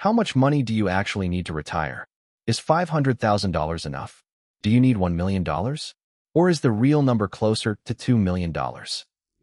How much money do you actually need to retire? Is $500,000 enough? Do you need $1 million? Or is the real number closer to $2 million?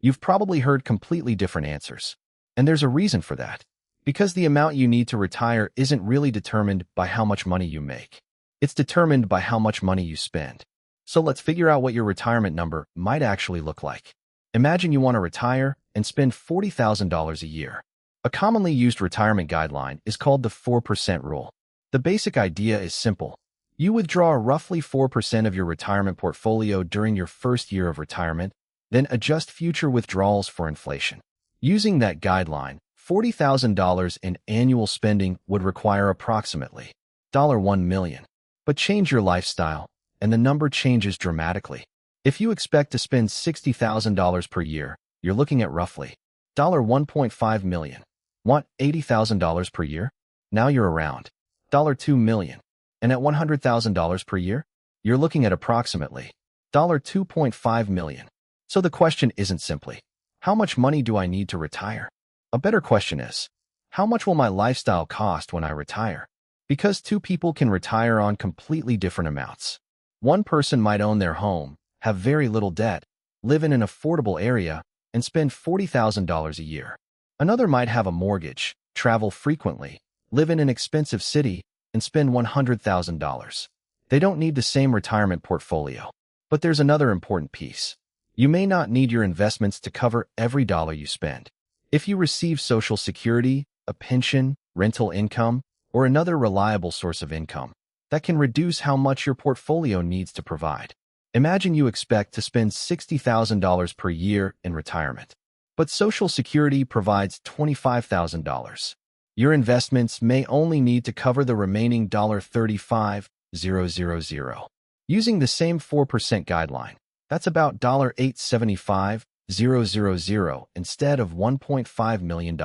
You've probably heard completely different answers. And there's a reason for that. Because the amount you need to retire isn't really determined by how much money you make. It's determined by how much money you spend. So let's figure out what your retirement number might actually look like. Imagine you want to retire and spend $40,000 a year. A commonly used retirement guideline is called the 4% rule. The basic idea is simple. You withdraw roughly 4% of your retirement portfolio during your first year of retirement, then adjust future withdrawals for inflation. Using that guideline, $40,000 in annual spending would require approximately $1 million. But change your lifestyle, and the number changes dramatically. If you expect to spend $60,000 per year, you're looking at roughly $1.5 million. Want $80,000 per year? Now you're around $2 million. And at $100,000 per year, you're looking at approximately $2.5 million. So the question isn't simply, how much money do I need to retire? A better question is, how much will my lifestyle cost when I retire? Because two people can retire on completely different amounts. One person might own their home, have very little debt, live in an affordable area, and spend $40,000 a year. Another might have a mortgage, travel frequently, live in an expensive city, and spend $100,000. They don't need the same retirement portfolio. But there's another important piece. You may not need your investments to cover every dollar you spend. If you receive Social Security, a pension, rental income, or another reliable source of income, that can reduce how much your portfolio needs to provide. Imagine you expect to spend $60,000 per year in retirement, but Social Security provides $25,000. Your investments may only need to cover the remaining $35,000. Using the same 4% guideline, that's about $875,000 instead of $1.5 million.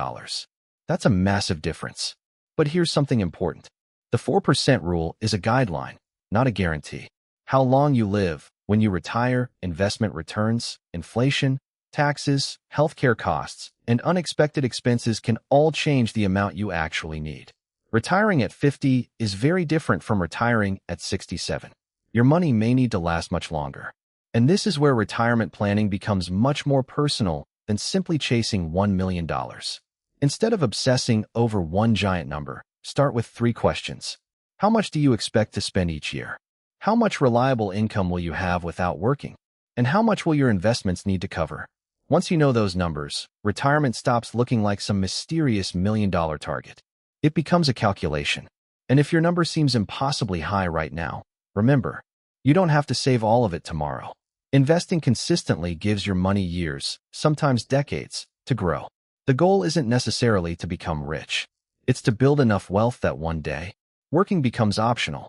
That's a massive difference. But here's something important. The 4% rule is a guideline, not a guarantee. How long you live, when you retire, investment returns, inflation, taxes, healthcare costs, and unexpected expenses can all change the amount you actually need. Retiring at 50 is very different from retiring at 67. Your money may need to last much longer. And this is where retirement planning becomes much more personal than simply chasing $1 million. Instead of obsessing over one giant number, start with 3 questions. How much do you expect to spend each year? How much reliable income will you have without working? And how much will your investments need to cover? Once you know those numbers, retirement stops looking like some mysterious million-dollar target. It becomes a calculation. And if your number seems impossibly high right now, remember, you don't have to save all of it tomorrow. Investing consistently gives your money years, sometimes decades, to grow. The goal isn't necessarily to become rich. It's to build enough wealth that one day, working becomes optional.